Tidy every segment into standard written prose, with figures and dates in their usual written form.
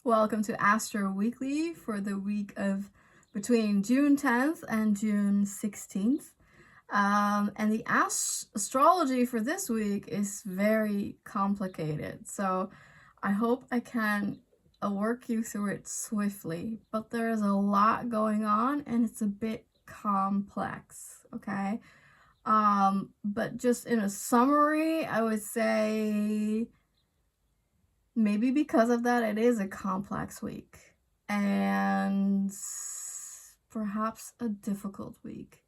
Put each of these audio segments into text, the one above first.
Welcome to Astro Weekly for the week of between June 10th and June 16th. And the astrology for this week is very complicated, so I hope I can work you through it swiftly. But there is a lot going on and it's a bit complex, okay? But just in a summary, I would say maybe because of that, it is a complex week and perhaps a difficult week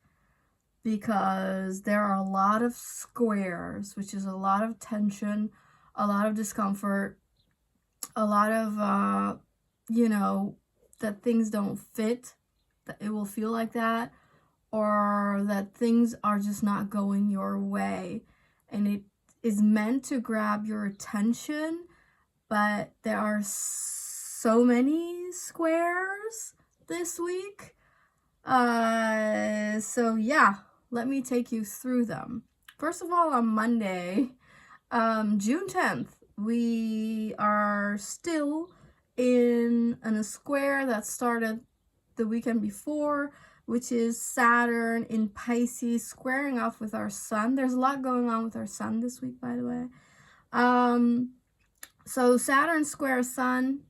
because there are a lot of squares, which is a lot of tension, a lot of discomfort, a lot of, that things don't fit, that it will feel like that, or that things are just not going your way. And it is meant to grab your attention, but there are so many squares this week. So yeah, let me take you through them. First of all, on Monday, June 10th, we are still in a square that started the weekend before, which is Saturn in Pisces squaring off with our sun. There's a lot going on with our sun this week, by the way. So Saturn square Sun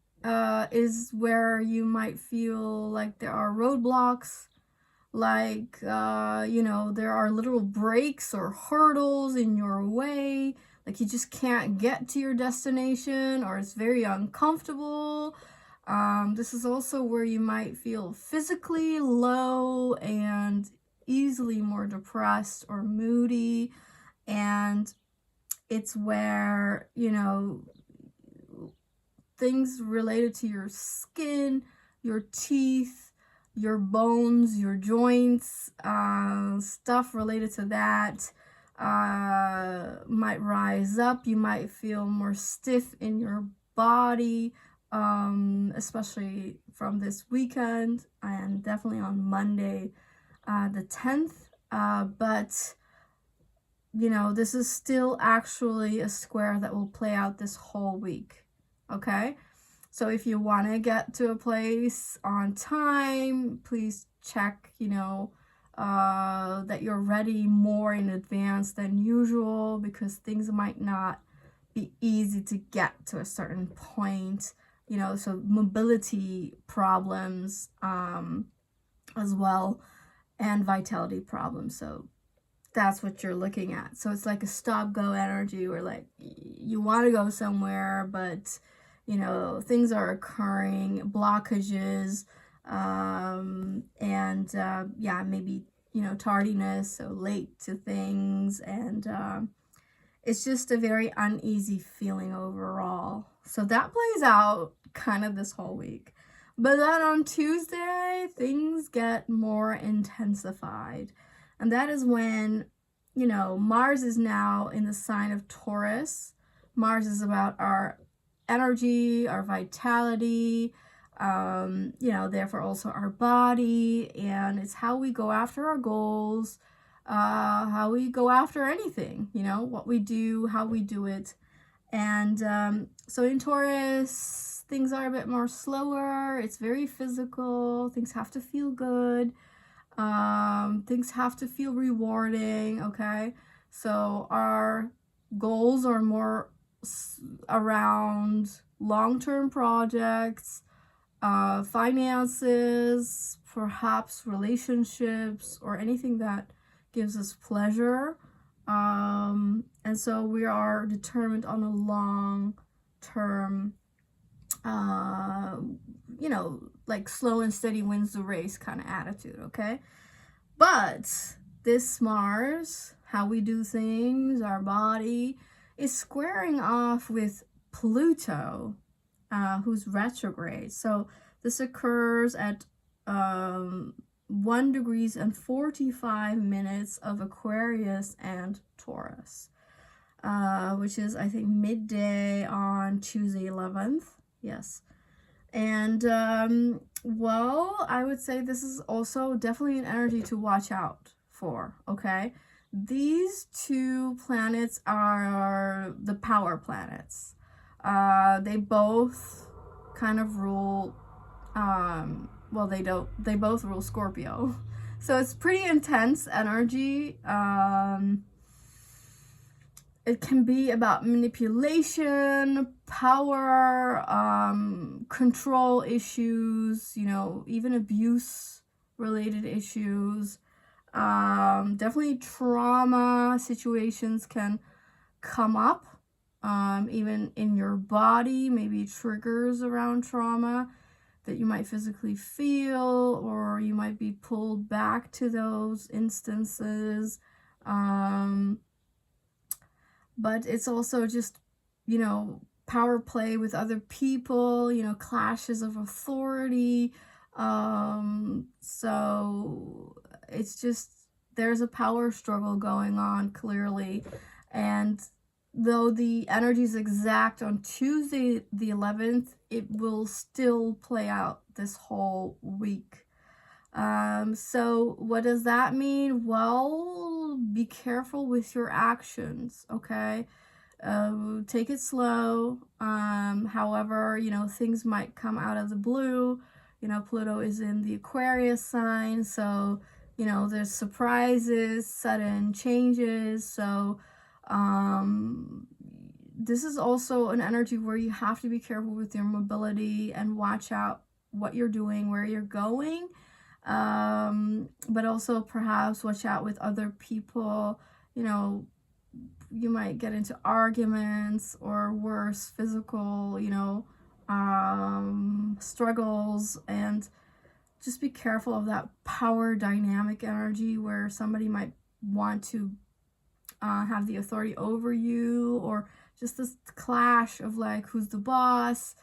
is where you might feel like there are roadblocks, like, there are little breaks or hurdles in your way, like you just can't get to your destination, or it's very uncomfortable. This is also where you might feel physically low and easily more depressed or moody, and it's where, things related to your skin, your teeth, your bones, your joints, stuff related to that might rise up. You might feel more stiff in your body, especially from this weekend and definitely on Monday, the 10th. But this is still actually a square that will play out this whole week. Okay, so if you want to get to a place on time, please check, that you're ready more in advance than usual, because things might not be easy to get to a certain point, so mobility problems as well, and vitality problems. So that's what you're looking at. So it's like a stop-go energy where, like, you want to go somewhere, but things are occurring, blockages, maybe, tardiness, so late to things, and it's just a very uneasy feeling overall. So that plays out kind of this whole week. But then on Tuesday, things get more intensified. And that is when, Mars is now in the sign of Taurus. Mars is about our energy, our vitality, therefore also our body, and it's how we go after our goals, how we go after anything, what we do, how we do it. And so in Taurus, things are a bit more slower. It's very physical. Things have to feel good. Things have to feel rewarding, okay? So our goals are more around long-term projects, finances, perhaps relationships, or anything that gives us pleasure. And so we are determined on a long-term, like slow and steady wins the race kind of attitude, okay? But this Mars, how we do things, our body, is squaring off with Pluto, who's retrograde. So this occurs at 1 degrees and 45 minutes of Aquarius and Taurus, which is, I think, midday on Tuesday 11th. Yes. And, I would say this is also definitely an energy to watch out for, okay? These two planets are the power planets. They both kind of rule, well, they both rule Scorpio. So it's pretty intense energy. It can be about manipulation, power, control issues, you know, even abuse related issues. Definitely trauma situations can come up, even in your body, maybe triggers around trauma that you might physically feel, or you might be pulled back to those instances. But it's also just, you know, power play with other people, you know, clashes of authority. So it's just, there's a power struggle going on clearly. And though the energy is exact on Tuesday the 11th, it will still play out this whole week. So what does that mean? Well, be careful with your actions, okay? Take it slow. However, you know, things might come out of the blue. You know, Pluto is in the Aquarius sign, so, you know, there's surprises, sudden changes. So, this is also an energy where you have to be careful with your mobility and watch out what you're doing, where you're going. But also perhaps watch out with other people. You know, you might get into arguments or worse, physical, you know, struggles, and just be careful of that power dynamic energy where somebody might want to have the authority over you, or just this clash of like who's the boss.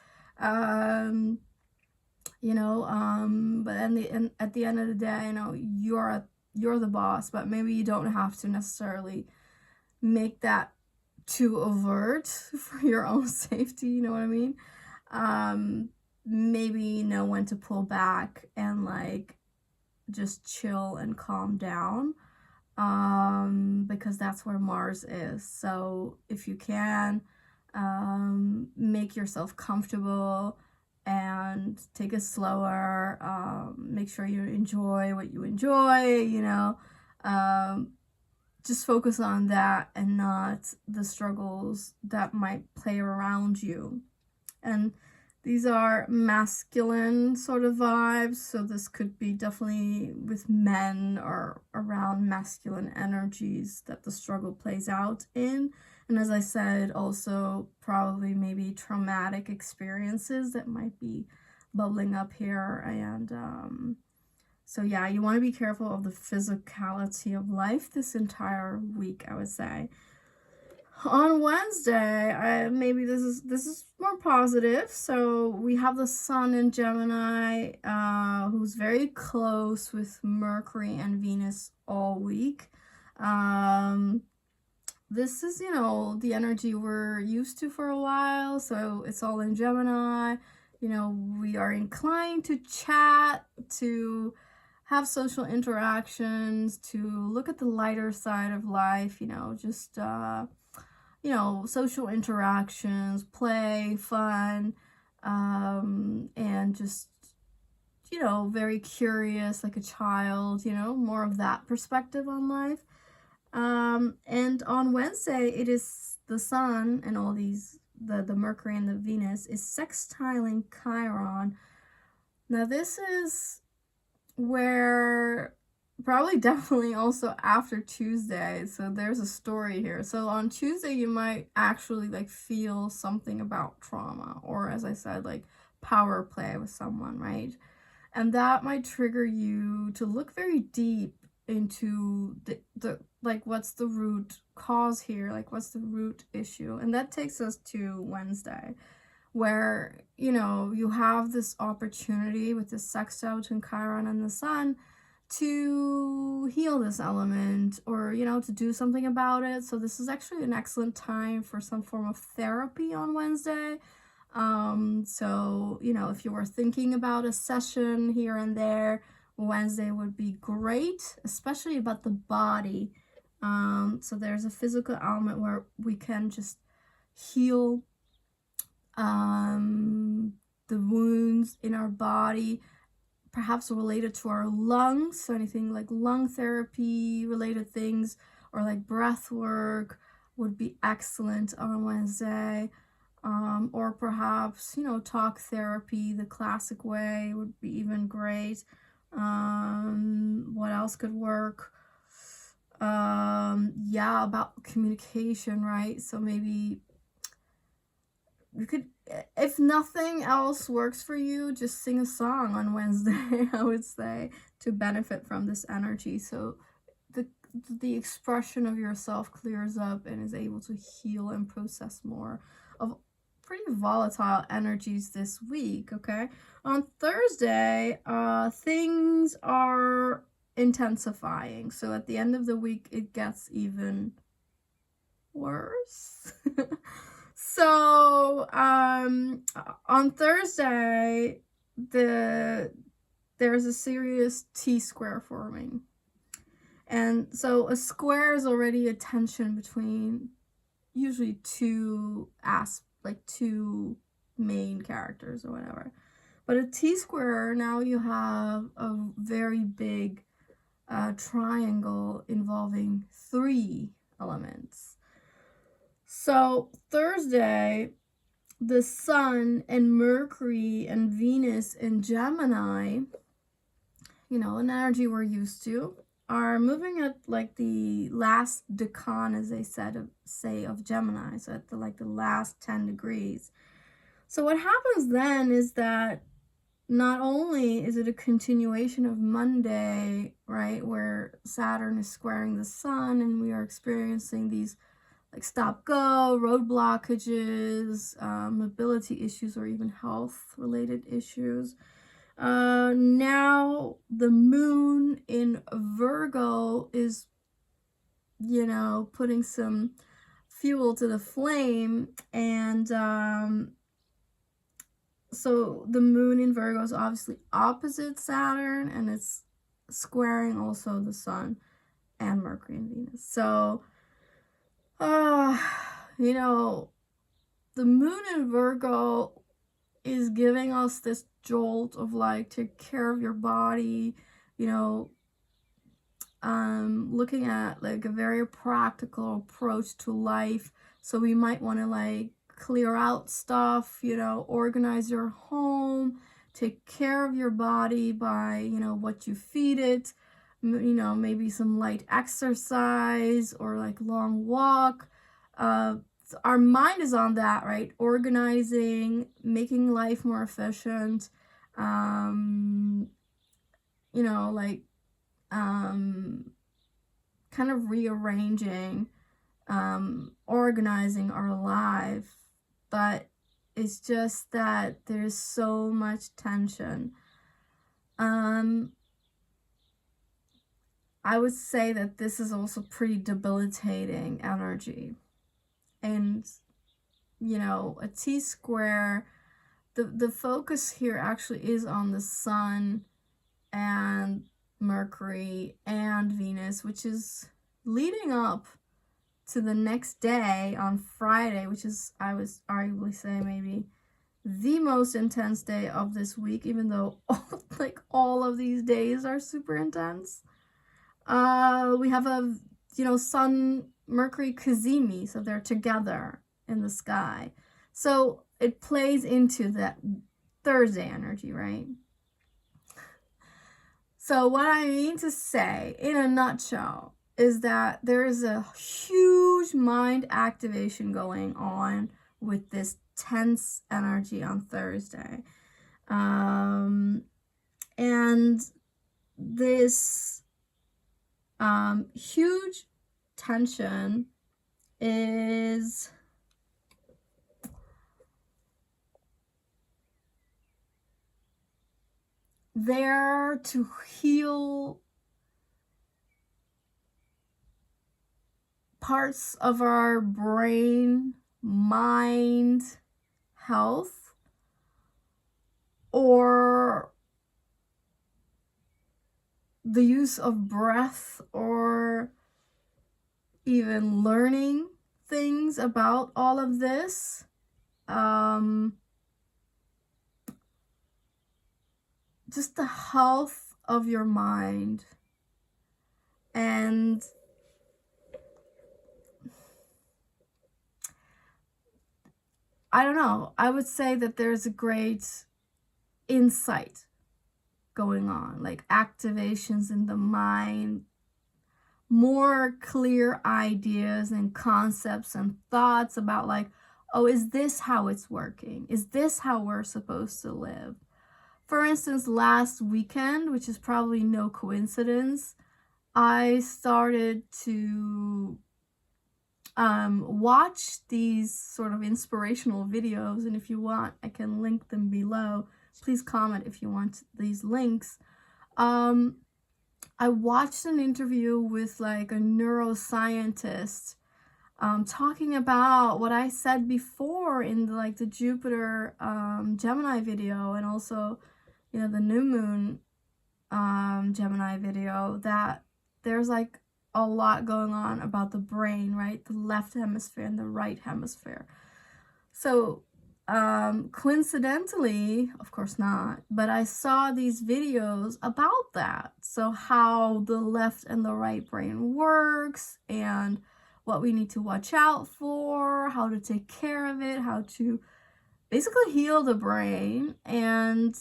You know, but at the end of the day, you know, you're the boss, but maybe you don't have to necessarily make that too overt for your own safety, you know what I mean? Maybe know when to pull back and like just chill and calm down, because that's where Mars is. So if you can, make yourself comfortable and take it slower. Make sure you enjoy what you enjoy, you know. Just focus on that and not the struggles that might play around you. And these are masculine sort of vibes, so this could be definitely with men or around masculine energies that the struggle plays out in. And as I said, also probably maybe traumatic experiences that might be bubbling up here. And so yeah, you want to be careful of the physicality of life this entire week, I would say. On Wednesday, maybe this is more positive. So we have the Sun in Gemini, who's very close with Mercury and Venus all week. This is, you know, the energy we're used to for a while, so it's all in Gemini. You know, we are inclined to chat, to have social interactions, to look at the lighter side of life, you know, just, you know, social interactions, play, fun, and just, you know, very curious like a child, you know, more of that perspective on life. And on Wednesday, it is the Sun and all these, the Mercury and the Venus is sextiling Chiron. Now, this is where probably definitely also after Tuesday. So there's a story here. So on Tuesday, you might actually like feel something about trauma, or as I said, like power play with someone, right? And that might trigger you to look very deep into the like, what's the root cause here? Like, what's the root issue? And that takes us to Wednesday, where, you know, you have this opportunity with this sextile between Chiron and the Sun to heal this element, or, you know, to do something about it. So this is actually an excellent time for some form of therapy on Wednesday. So, you know, if you were thinking about a session here and there, Wednesday would be great, especially about the body. So there's a physical element where we can just heal the problems in our body, perhaps related to our lungs, so anything like lung therapy related things, or like breath work would be excellent on Wednesday. Or perhaps, you know, talk therapy the classic way would be even great. What else could work? Yeah, about communication, right? So maybe you could, if nothing else works for you, just sing a song on Wednesday, I would say, to benefit from this energy. So the expression of yourself clears up and is able to heal and process more of pretty volatile energies this week, okay? On Thursday, things are intensifying. So at the end of the week, it gets even worse. So on Thursday, there's a serious T-square forming. And so a square is already a tension between usually two main characters or whatever. But a T-square, now you have a very big triangle involving 3 elements. So Thursday, the Sun and Mercury and Venus in Gemini, you know, an energy we're used to, are moving at like the last decan, as they say of Gemini, so at the last 10 degrees. So what happens then is that not only is it a continuation of Monday, right, where Saturn is squaring the Sun and we are experiencing these like stop-go, road blockages, mobility issues, or even health-related issues. Now the moon in Virgo is, you know, putting some fuel to the flame, and so the moon in Virgo is obviously opposite Saturn, and it's squaring also the Sun and Mercury and Venus. So you know, the moon in Virgo is giving us this jolt of like, take care of your body, you know, looking at like a very practical approach to life. So we might want to like clear out stuff, you know, organize your home, take care of your body by, you know, what you feed it, you know, maybe some light exercise or like long walk. Our mind is on that, right? Organizing, making life more efficient, you know, like kind of rearranging, organizing our life. But it's just that there's so much tension. I would say that this is also pretty debilitating energy. And, you know, a T-square, the focus here actually is on the Sun and Mercury and Venus, which is leading up to the next day on Friday, which is, I would arguably say, maybe the most intense day of this week, even though all of these days are super intense. We have a, you know, Sun Mercury Cazimi, so they're together in the sky. So it plays into that Thursday energy, right? So what I mean to say in a nutshell is that there is a huge mind activation going on with this tense energy on Thursday. And this huge tension is there to heal parts of our brain, mind, health, or the use of breath, or even learning things about all of this. just the health of your mind. And I don't know, I would say that there's a great insight going on, like activations in the mind, more clear ideas and concepts and thoughts about like, oh, is this how it's working? Is this how we're supposed to live? For instance, last weekend, which is probably no coincidence, I started to watch these sort of inspirational videos, and if you want, I can link them below. Please comment if you want these links. I watched an interview with like a neuroscientist talking about what I said before in the Jupiter Gemini video, and also, you know, the new moon Gemini video, that there's like a lot going on about the brain, right? The left hemisphere and the right hemisphere. So coincidentally, of course not, but I saw these videos about that. So how the left and the right brain works, and what we need to watch out for, how to take care of it, how to basically heal the brain. And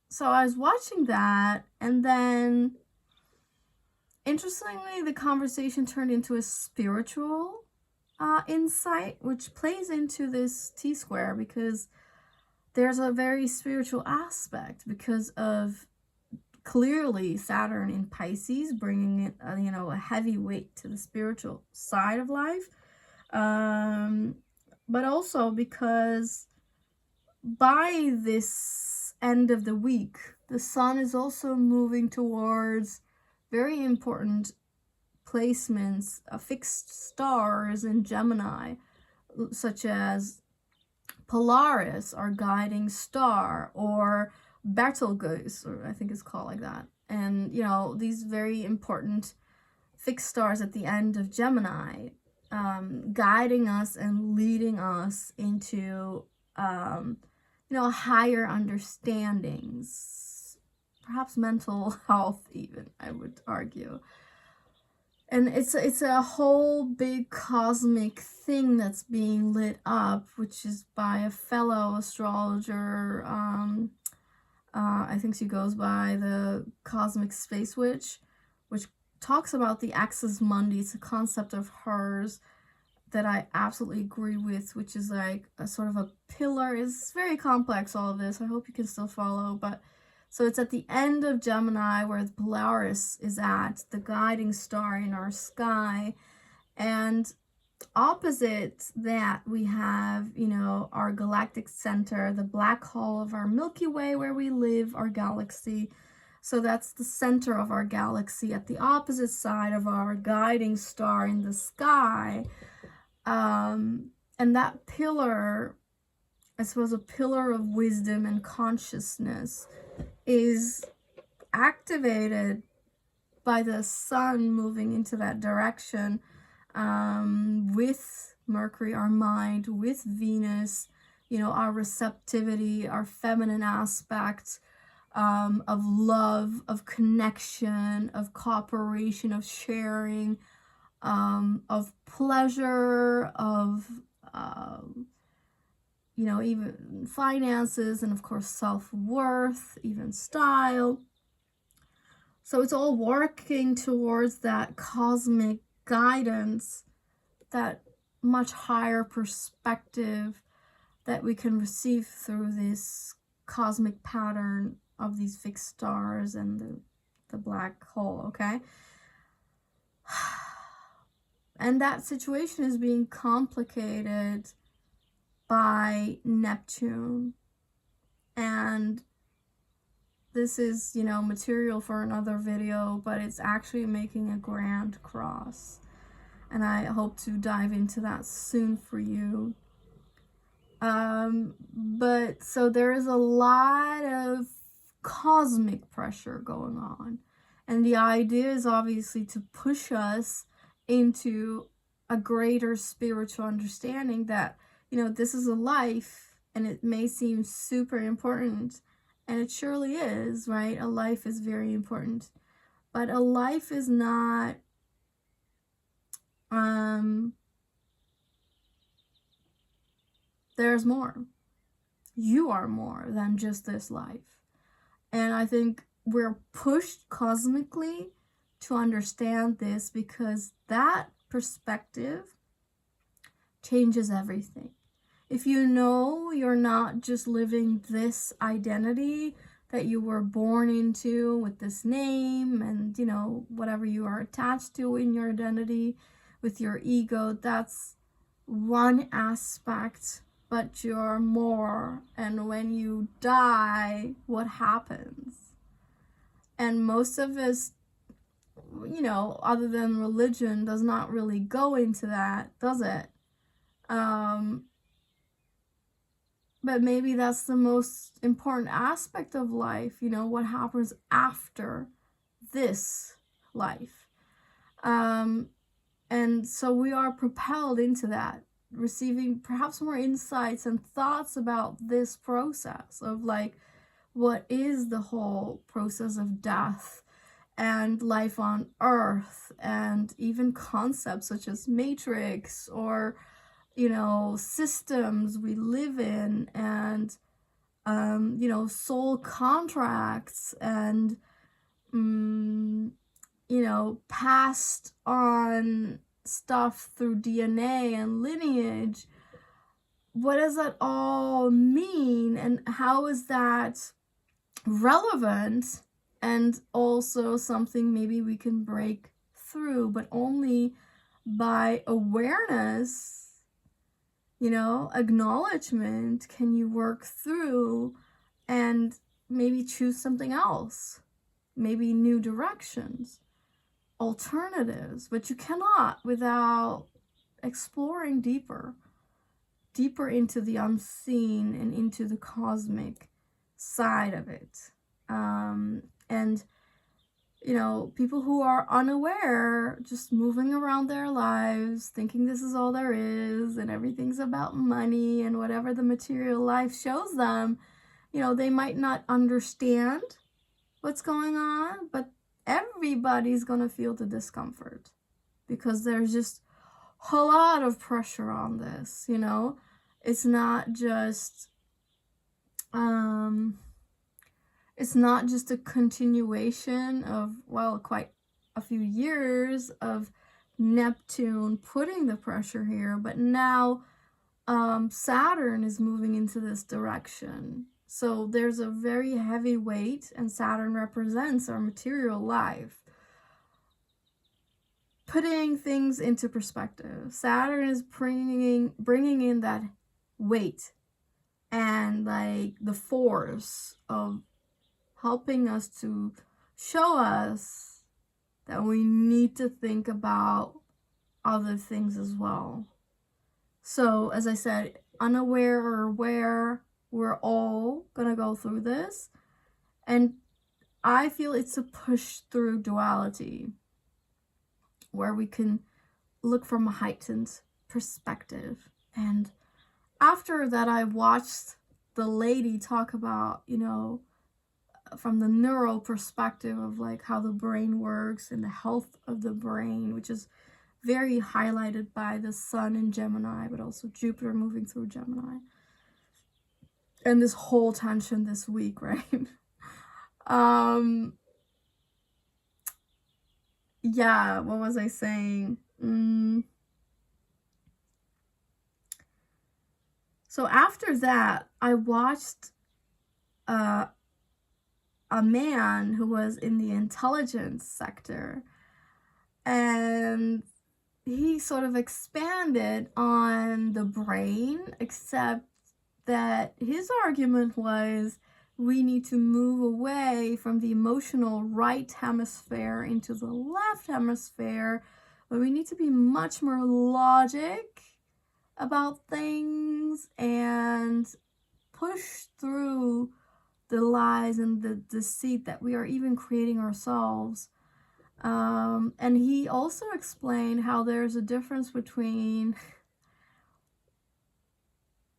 so I was watching that, and then interestingly, the conversation turned into a spiritual insight, which plays into this T-square, because there's a very spiritual aspect because of clearly Saturn in Pisces, bringing it, you know, a heavy weight to the spiritual side of life. But also because by this end of the week, the sun is also moving towards very important placements, fixed stars in Gemini, such as Polaris, our guiding star, or Betelgeuse, or I think it's called like that. And, you know, these very important fixed stars at the end of Gemini, guiding us and leading us into, you know, higher understandings, perhaps mental health even, I would argue. And it's a whole big cosmic thing that's being lit up, which is by a fellow astrologer. I think she goes by the Cosmic Space Witch, which talks about the Axis Mundi. It's a concept of hers that I absolutely agree with, which is like a sort of a pillar. It's very complex, all of this. I hope you can still follow, but so it's at the end of Gemini where the Polaris is at, the guiding star in our sky. And opposite that, we have, you know, our galactic center, the black hole of our Milky Way where we live, our galaxy. So that's the center of our galaxy at the opposite side of our guiding star in the sky. And that pillar, I suppose a pillar of wisdom and consciousness, is activated by the sun moving into that direction, with Mercury, our mind, with Venus, you know, our receptivity, our feminine aspect, of love, of connection, of cooperation, of sharing, of pleasure, of you know, even finances, and of course self-worth, even style. So it's all working towards that cosmic guidance, that much higher perspective that we can receive through this cosmic pattern of these fixed stars and the black hole, okay? And that situation is being complicated by Neptune. And this is, you know, material for another video, but it's actually making a grand cross. And I hope to dive into that soon for you. But so there is a lot of cosmic pressure going on. And the idea is obviously to push us into a greater spiritual understanding that, you know, this is a life and it may seem super important And it surely is, right? A life is very important. But a life is not, there's more. You are more than just this life. And I think we're pushed cosmically to understand this, because that perspective changes everything. If you know you're not just living this identity that you were born into with this name and, you know, whatever you are attached to in your identity with your ego, that's one aspect, but you're more. And when you die, what happens? And most of us, you know, other than religion, does not really go into that, does it? But maybe that's the most important aspect of life, you know, what happens after this life. And so we are propelled into that, receiving perhaps more insights and thoughts about this process of like, what is the whole process of death and life on Earth, and even concepts such as matrix or, you know, systems we live in, and, you know, soul contracts, and, you know, passed on stuff through DNA and lineage. What does that all mean, and how is that relevant, and also something maybe we can break through, but only by awareness, you know, acknowledgement, can you work through and maybe choose something else, maybe new directions, alternatives. But you cannot without exploring deeper into the unseen and into the cosmic side of it. And you know, people who are unaware, just moving around their lives, thinking this is all there is and everything's about money and whatever the material life shows them, you know, they might not understand what's going on, but everybody's going to feel the discomfort, because there's just a lot of pressure on this, you know. It's not just a continuation of, well, quite a few years of Neptune putting the pressure here, but now Saturn is moving into this direction. So there's a very heavy weight, and Saturn represents our material life. Putting things into perspective. Saturn is bringing in that weight and like the force of helping us to show us that we need to think about other things as well. So, as I said, unaware or aware, we're all gonna go through this. And I feel it's a push through duality, where we can look from a heightened perspective. And after that, I watched the lady talk about, you know, from the neural perspective of like how the brain works and the health of the brain, which is very highlighted by the sun in Gemini, but also Jupiter moving through Gemini. And this whole tension this week, right? Yeah, what was I saying? So after that, I watched a man who was in the intelligence sector, and he sort of expanded on the brain, except that his argument was we need to move away from the emotional right hemisphere into the left hemisphere, but we need to be much more logic about things and push through the lies and the deceit that we are even creating ourselves. And he also explained how there's a difference between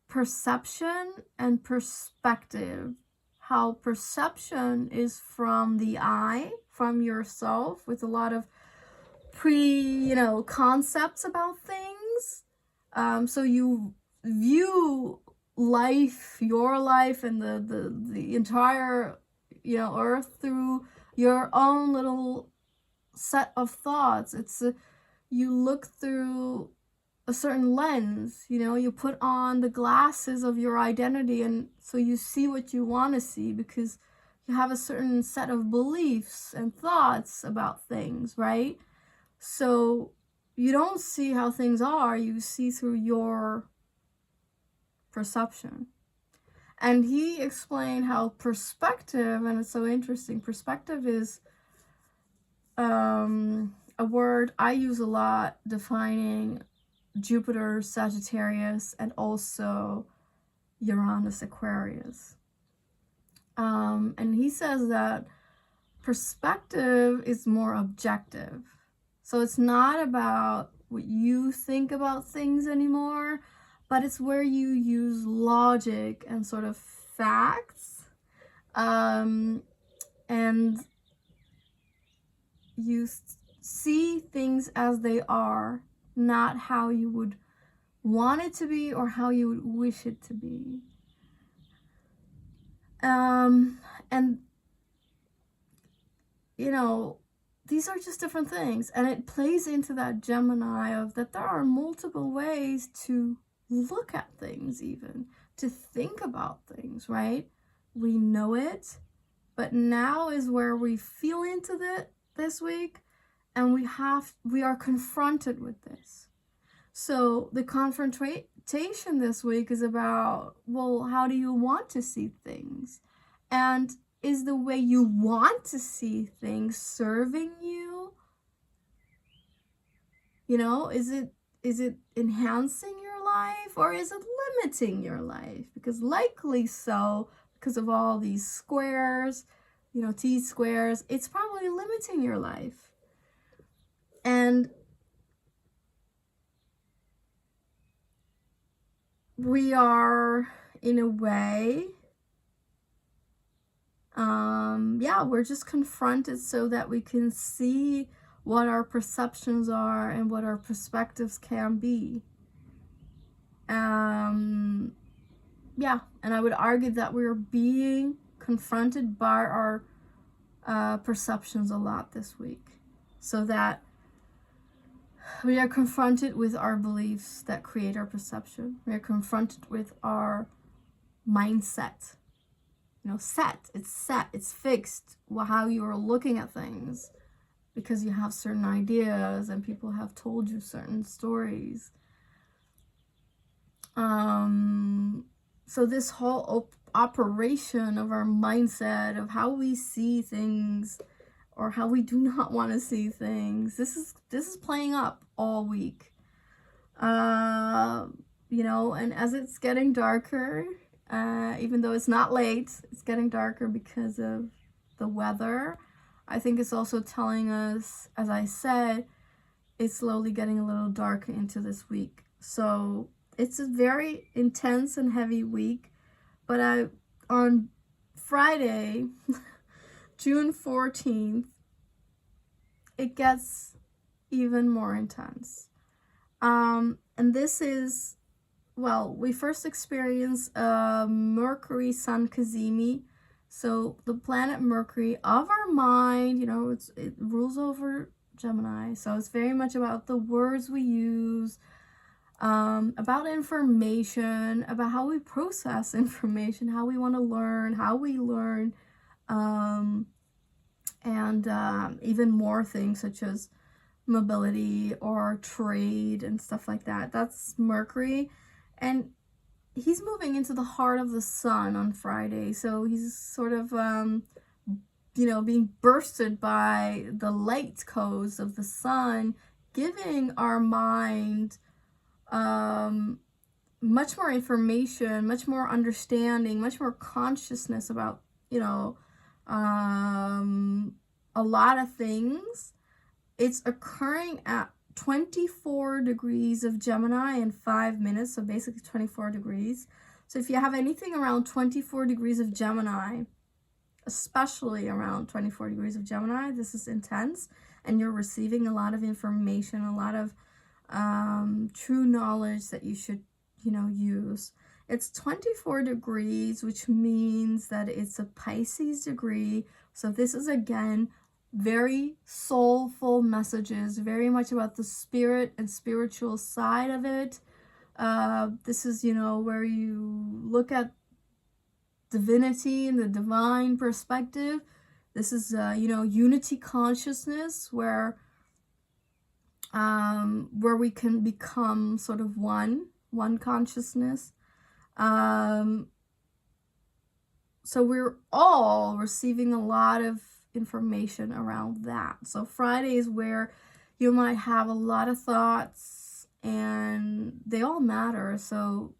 perception and perspective, how perception is from the I, from yourself, with a lot of concepts about things. So you view life, your life, and the entire, earth through your own little set of thoughts. You look through a certain lens, you put on the glasses of your identity, and so you see what you want to see because you have a certain set of beliefs and thoughts about things, right? So you don't see how things are, you see through your perception. And he explained how perspective, and it's so interesting, perspective is a word I use a lot defining Jupiter, Sagittarius, and also Uranus, Aquarius. And he says that perspective is more objective. So it's not about what you think about things anymore, but it's where you use logic and sort of facts, and you see things as they are, not how you would want it to be or how you would wish it to be. And these are just different things, and it plays into that Gemini of that there are multiple ways to look at things, even to think about things, right? We know it, but now is where we feel into this week, and we are confronted with this. So the confrontation this week is about, well, how do you want to see things? And is the way you want to see things serving you? Is it enhancing your life, or is it limiting your life? Because likely so, because of all these squares, T-squares, it's probably limiting your life. And we are, in a way, we're just confronted so that we can see what our perceptions are and what our perspectives can be. And I would argue that we're being confronted by our perceptions a lot this week, so that we are confronted with our beliefs that create our perception. We are confronted with our mindset. It's fixed, how you are looking at things, because you have certain ideas and people have told you certain stories. So this whole operation of our mindset, of how we see things or how we do not want to see things, this is playing up all week. And as it's getting darker, even though it's not late, it's getting darker because of the weather. I think it's also telling us, as I said, it's slowly getting a little darker into this week. So it's a very intense and heavy week. But on Friday, June 14th, it gets even more intense. And this is, we first experience Mercury Sun Cazimi. So the planet Mercury of our mind, it rules over Gemini. So it's very much about the words we use, about information, about how we process information, how we want to learn, how we learn, and even more things such as mobility or trade and stuff like that. That's Mercury. And he's moving into the heart of the sun on Friday. So he's sort of, being bursted by the light codes of the sun, giving our mind much more information, much more understanding, much more consciousness about, a lot of things. It's occurring at 24 degrees of Gemini in 5 minutes, so basically 24 degrees. So if you have anything around 24 degrees of Gemini, especially around 24 degrees of Gemini. This is intense, and you're receiving a lot of information, a lot of true knowledge that you should, you know, use. It's 24 degrees, which means that it's a Pisces degree. So this is, again, very soulful messages, very much about the spirit and spiritual side of it. This is, you know, where you look at divinity and the divine perspective. This is, you know, unity consciousness, where we can become sort of one consciousness. So we're all receiving a lot of information around that. So Friday is where you might have a lot of thoughts, and they all matter. So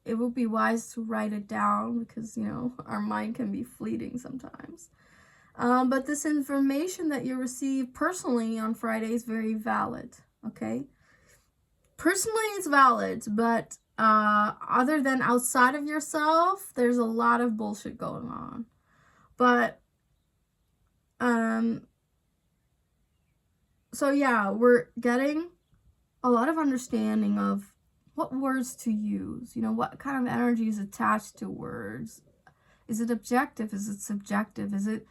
it would be wise to write it down, because, you know, our mind can be fleeting sometimes. But this information that you receive personally on Friday is very valid, okay? Personally, it's valid, but other than outside of yourself, there's a lot of bullshit going on. But, so yeah, we're getting a lot of understanding of what words to use, you know, what kind of energy is attached to words. Is it objective? Is it subjective? Is it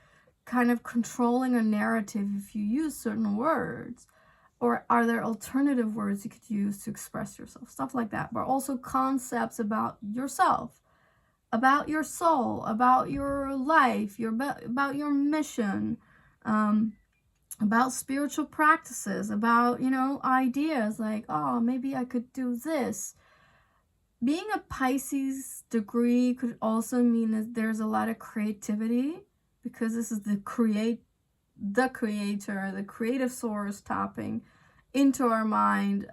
kind of controlling a narrative if you use certain words? Or are there alternative words you could use to express yourself? Stuff like that. But also concepts about yourself, about your soul, about your life, about your mission, about spiritual practices, about, you know, ideas like, oh, maybe I could do this. Being a Pisces degree could also mean that there's a lot of creativity, because this is the creator, the creative source tapping into our mind,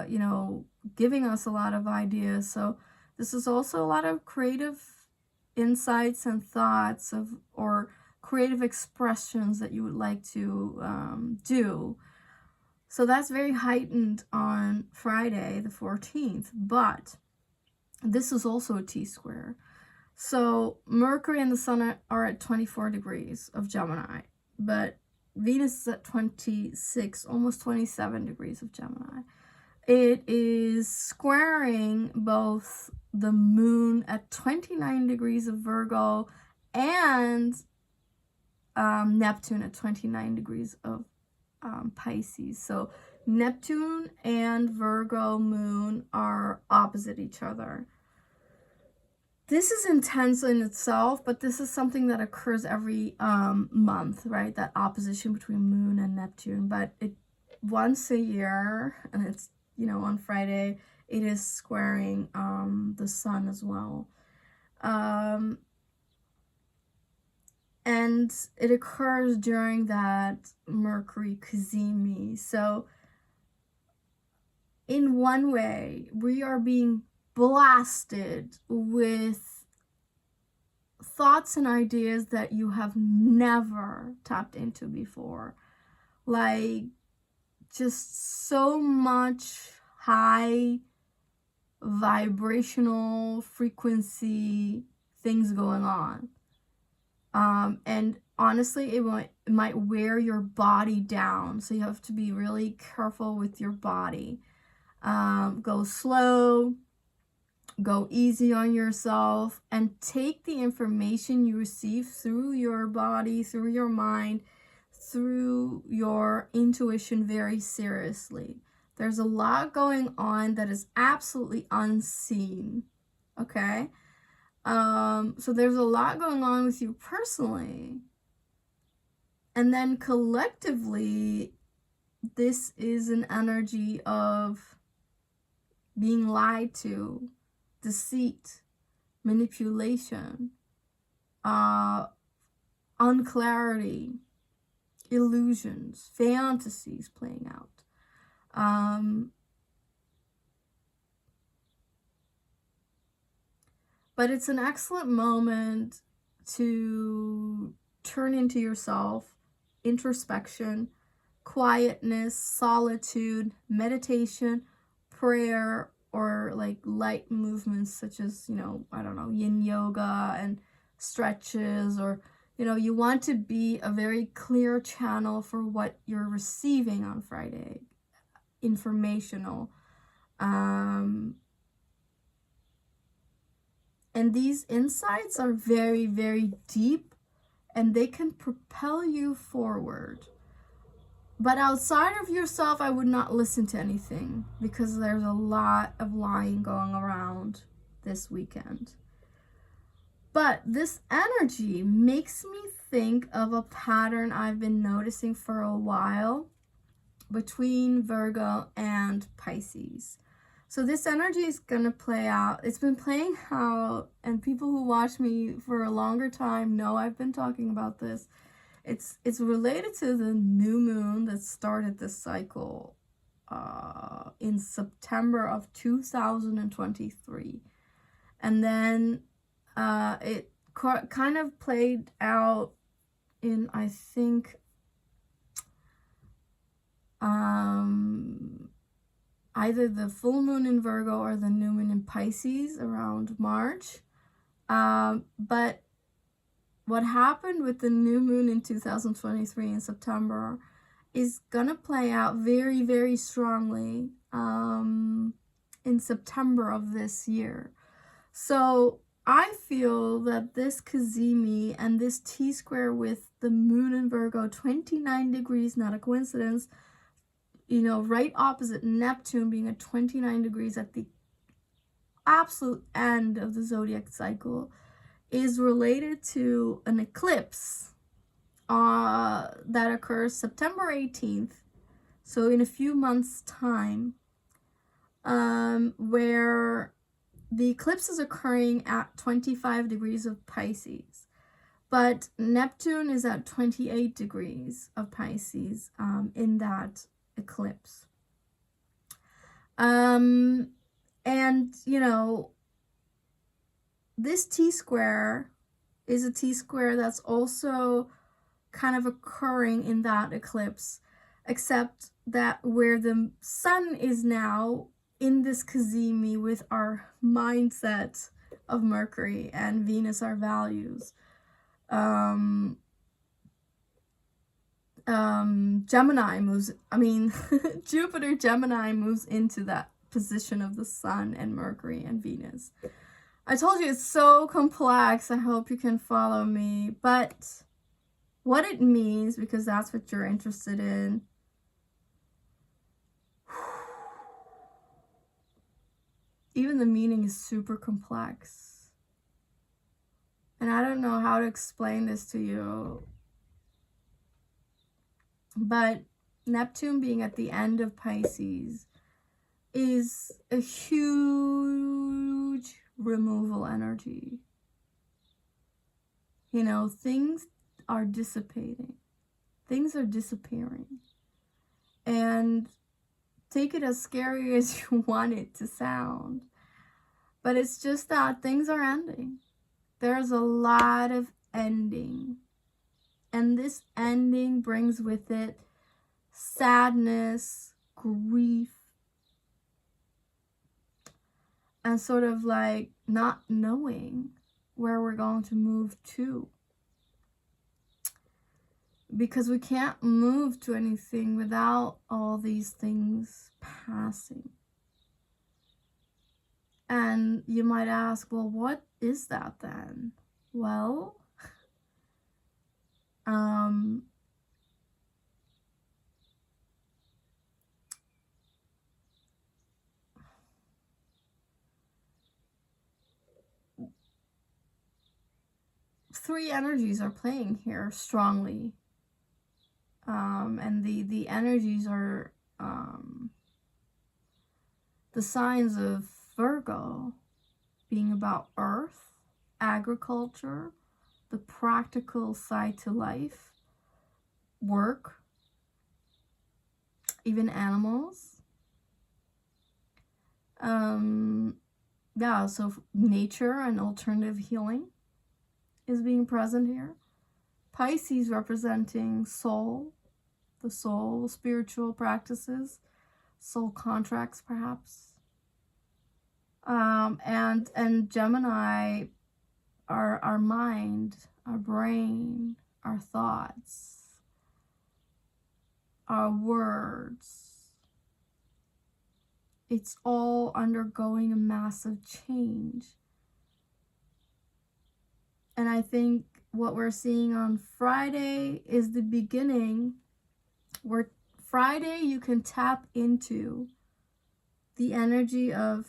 you know, giving us a lot of ideas. So this is also a lot of creative insights and thoughts of, or creative expressions that you would like to do. So that's very heightened on Friday the 14th, but this is also a T-square. So Mercury and the Sun are at 24 degrees of Gemini, but Venus is at 26, almost 27 degrees of Gemini. It is squaring both the moon at 29 degrees of Virgo and Neptune at 29 degrees of Pisces. So Neptune and Virgo moon are opposite each other. This is intense in itself, but this is something that occurs every month, right? That opposition between moon and Neptune. But it once a year, and it's, you know, on Friday, it is squaring the sun as well. And it occurs during that Mercury cazimi. So in one way, we are being blasted with thoughts and ideas that you have never tapped into before. Like, just so much high vibrational frequency things going on. And honestly, it might wear your body down. So you have to be really careful with your body. Go slow, go easy on yourself, and take the information you receive through your body, through your mind, through your intuition very seriously. There's a lot going on that is absolutely unseen, okay? So there's a lot going on with you personally. And then collectively, this is an energy of being lied to, deceit, manipulation, unclarity, illusions, fantasies playing out. But it's an excellent moment to turn into yourself, introspection, quietness, solitude, meditation, prayer, or like light movements such as, you know, I don't know, yin yoga and stretches, or, you know, you want to be a very clear channel for what you're receiving on Friday, informational. And these insights are very, very deep, and they can propel you forward. But outside of yourself, I would not listen to anything, because there's a lot of lying going around this weekend. But this energy makes me think of a pattern I've been noticing for a while between Virgo and Pisces. So this energy is going to play out. It's been playing out, and people who watch me for a longer time know I've been talking about this. It's related to the new moon that started this cycle in September of 2023. And then it kind of played out in, I think, either the full moon in Virgo or the new moon in Pisces around March. But what happened with the new moon in 2023 in September is gonna play out very, very strongly in September of this year. So I feel that this Cazimi and this T-square with the moon in Virgo, 29 degrees, not a coincidence, you know, right opposite Neptune being at 29 degrees at the absolute end of the zodiac cycle, is related to an eclipse that occurs September 18th, so in a few months' time, where the eclipse is occurring at 25 degrees of Pisces, but Neptune is at 28 degrees of Pisces in that eclipse. And, you know, this T-square is a T-square that's also kind of occurring in that eclipse, except that where the sun is now in this Cazimi with our mindset of Mercury and Venus, our values. Gemini moves, Jupiter Gemini moves into that position of the sun and Mercury and Venus. I told you it's so complex. I hope you can follow me. But what it means, because that's what you're interested in. Even the meaning is super complex. And I don't know how to explain this to you. But Neptune being at the end of Pisces is a huge removal energy. You know, things are dissipating. Things are disappearing. And take it as scary as you want it to sound. But it's just that things are ending. There's a lot of ending. And this ending brings with it sadness, grief, and sort of like not knowing where we're going to move to. Because we can't move to anything without all these things passing. And you might ask, well, what is that then? Well, 3 energies are playing here strongly. And the energies are the signs of Virgo being about earth, agriculture, the practical side to life, work, even animals. Yeah, so nature and alternative healing is being present here. Pisces representing soul, the soul, spiritual practices, soul contracts perhaps. And Gemini our mind, our brain, our thoughts, our words, it's all undergoing a massive change. And I think what we're seeing on Friday is the beginning, where Friday you can tap into the energy of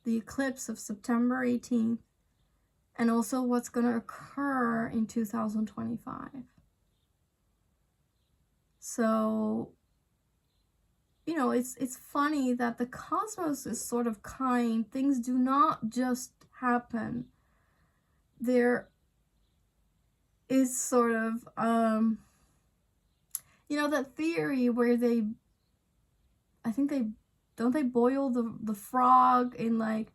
the eclipse of September 18th and also what's going to occur in 2025. So, you know, it's funny that the cosmos is sort of kind. Things do not just happen. There is sort of, you know, that theory where don't they boil the frog in like,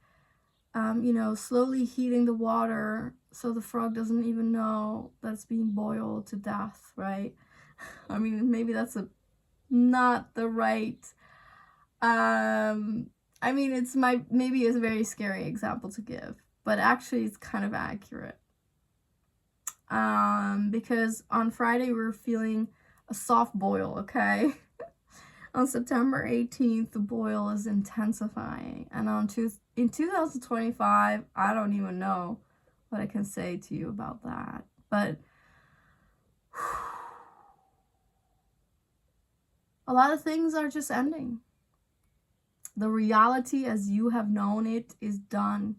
you know, slowly heating the water so the frog doesn't even know that it's being boiled to death, right? I mean, maybe that's not the right, I mean, maybe it's a very scary example to give, but actually it's kind of accurate. Because on Friday we're feeling a soft boil, okay? On September 18th, the boil is intensifying. And in 2025, I don't even know what I can say to you about that. But a lot of things are just ending. The reality as you have known it is done.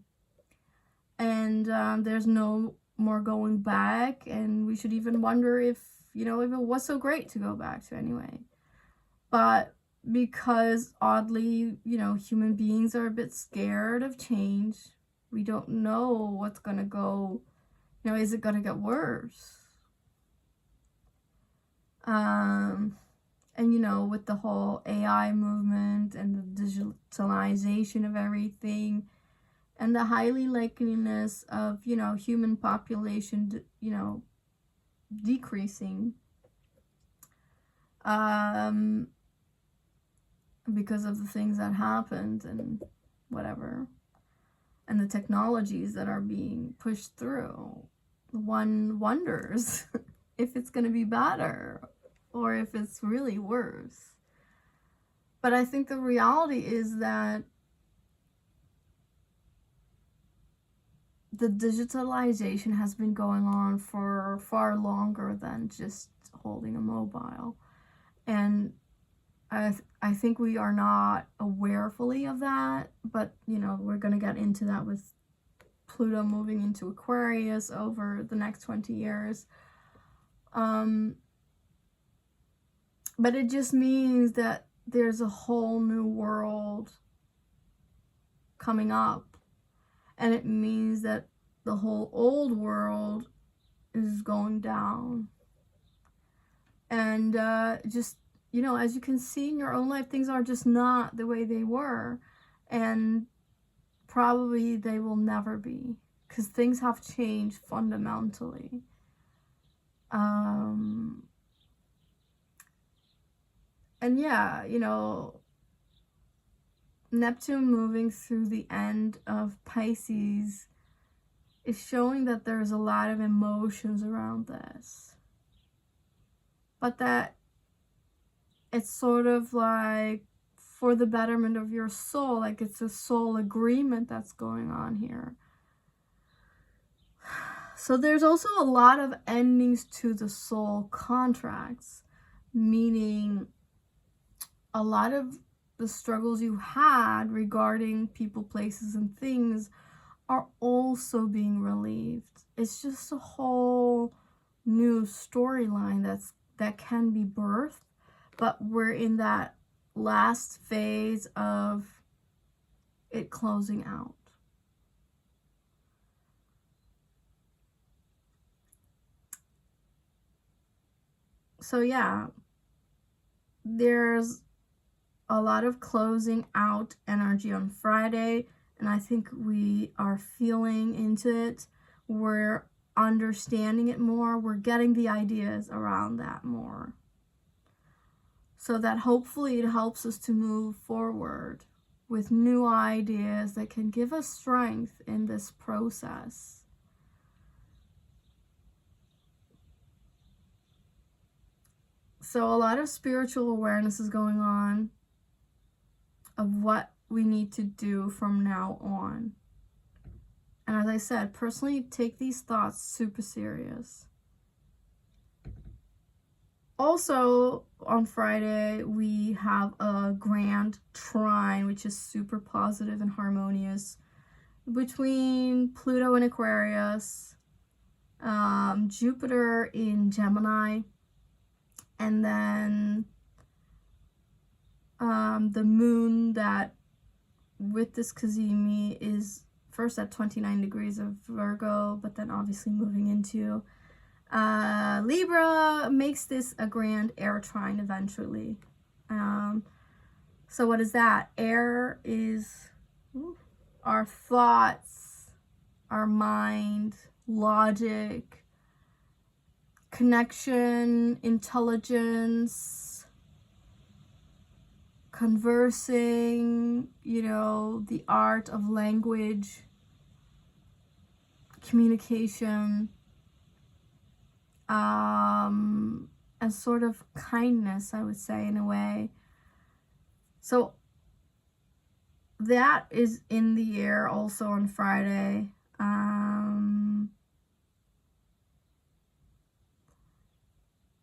And there's no more going back. And we should even wonder if, you know, if it was so great to go back to anyway. But because oddly, you know, human beings are a bit scared of change. We don't know what's going to go, you know, is it going to get worse? And, you know, with the whole AI movement and the digitalization of everything and the highly likeliness of, you know, human population, you know, decreasing. Because of the things that happened and whatever, and the technologies that are being pushed through, one wonders if it's going to be better or if it's really worse. But I think the reality is that the digitalization has been going on for far longer than just holding a mobile. And I think we are not aware fully of that, but, you know, we're going to get into that with Pluto moving into Aquarius over the next 20 years. But it just means that there's a whole new world coming up. And it means that the whole old world is going down. And just, you know, as you can see in your own life, things are just not the way they were. And probably they will never be. Because things have changed fundamentally. And yeah, you know, Neptune moving through the end of Pisces is showing that there's a lot of emotions around this. But that it's sort of like for the betterment of your soul, like it's a soul agreement that's going on here. So there's also a lot of endings to the soul contracts, meaning a lot of the struggles you had regarding people, places, and things are also being relieved. It's just a whole new storyline that can be birthed, but we're in that last phase of it closing out. So yeah, there's a lot of closing out energy on Friday, and I think we are feeling into it. We're understanding it more. We're getting the ideas around that more. So that hopefully it helps us to move forward with new ideas that can give us strength in this process. So a lot of spiritual awareness is going on of what we need to do from now on. And as I said, personally, take these thoughts super serious. Also, on Friday, we have a grand trine, which is super positive and harmonious, between Pluto in Aquarius, Jupiter in Gemini, and then the moon that with this cazimi is first at 29 degrees of Virgo, but then obviously moving into Libra, makes this a grand air trine eventually. So what is that? Air is our thoughts, our mind, logic, connection, intelligence, conversing, you know, the art of language, communication, and sort of kindness, I would say, in a way. So that is in the air also on Friday.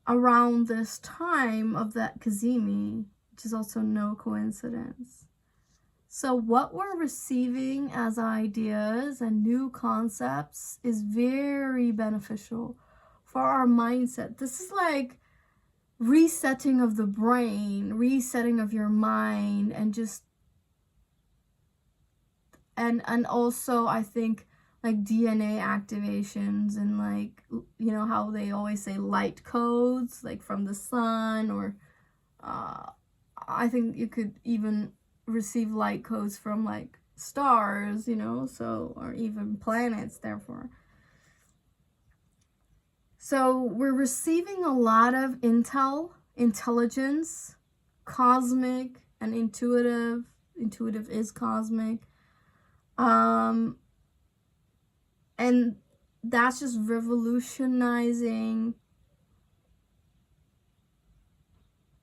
Around this time of that cazimi, which is also no coincidence. So what we're receiving as ideas and new concepts is very beneficial for our mindset. This is like resetting of the brain, resetting of your mind, and just and also I think like DNA activations and like, you know how they always say light codes, like from the sun, or I think you could even receive light codes from like stars, you know, so, or even planets, therefore. So we're receiving a lot of intelligence, cosmic and intuitive. Intuitive is cosmic. And that's just revolutionizing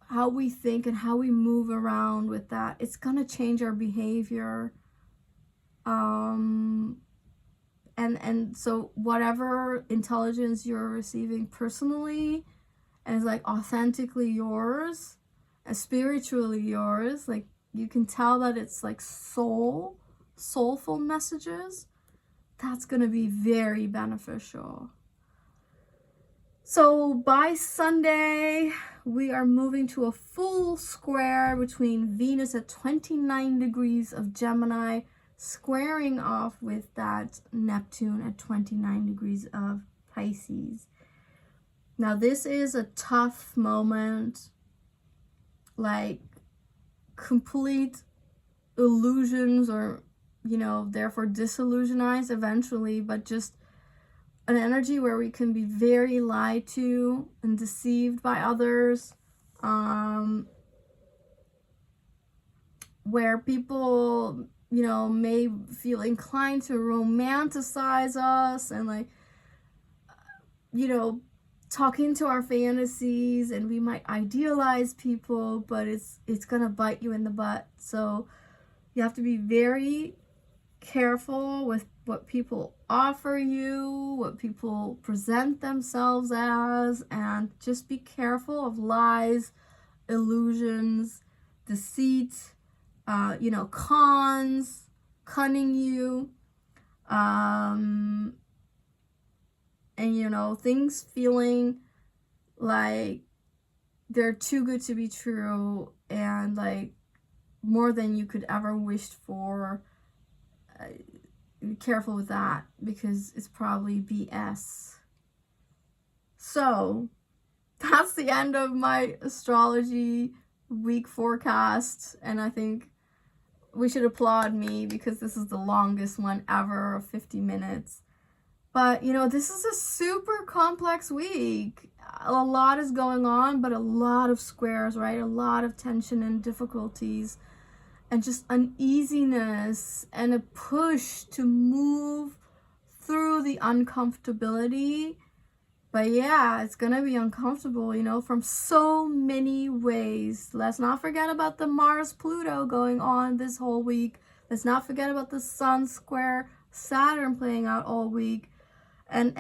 how we think and how we move around with that. It's going to change our behavior. And so whatever intelligence you're receiving personally and is like authentically yours and spiritually yours, like you can tell that it's like soulful messages, that's going to be very beneficial. So by Sunday, we are moving to a full square between Venus at 29 degrees of Gemini, squaring off with that Neptune at 29 degrees of Pisces. Now this is a tough moment, like complete illusions, or, you know, therefore disillusionized eventually, but just an energy where we can be very lied to and deceived by others, where people, you know, may feel inclined to romanticize us and like, you know, talk into our fantasies, and we might idealize people, but it's gonna bite you in the butt. So you have to be very careful with what people offer you, what people present themselves as, and just be careful of lies, illusions, deceit, you know, cunning you, and, you know, things feeling like they're too good to be true and like more than you could ever wish for. Be careful with that, because it's probably BS. So that's the end of my astrology week forecast, and I think we should applaud me because this is the longest one ever of 50 minutes. But, you know, this is a super complex week. A lot is going on, but a lot of squares, right? A lot of tension and difficulties, and just uneasiness and a push to move through the uncomfortability But yeah, it's gonna be uncomfortable, you know, from so many ways. Let's not forget about the Mars-Pluto going on this whole week. Let's not forget about the Sun square Saturn playing out all week. And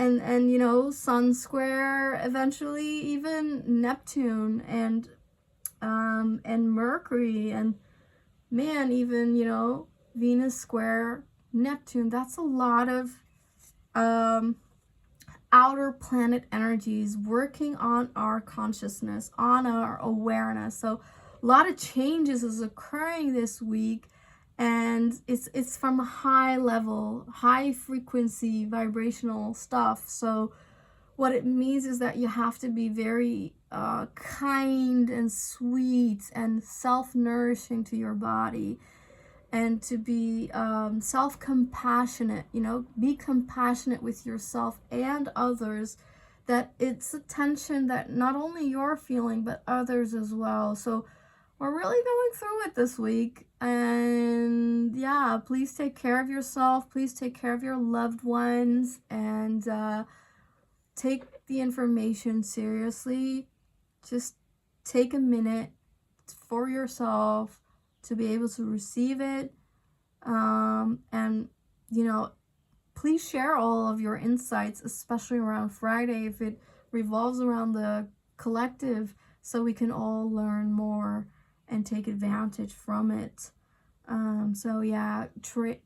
you know, Sun square, eventually even Neptune and Mercury, and man, even, you know, Venus square Neptune. That's a lot of outer planet energies working on our consciousness, on our awareness. So a lot of changes is occurring this week, and it's from a high level, high frequency vibrational stuff. So what it means is that you have to be very kind and sweet and self-nourishing to your body, and to be self-compassionate, you know, be compassionate with yourself and others, that it's a tension that not only you're feeling, but others as well. So we're really going through it this week. And yeah, please take care of yourself. Please take care of your loved ones, and take the information seriously. Just take a minute for yourself to be able to receive it. And, you know, please share all of your insights, especially around Friday, if it revolves around the collective, so we can all learn more and take advantage from it. So yeah,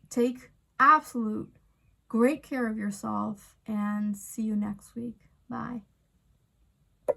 take absolute great care of yourself, and see you next week. Bye.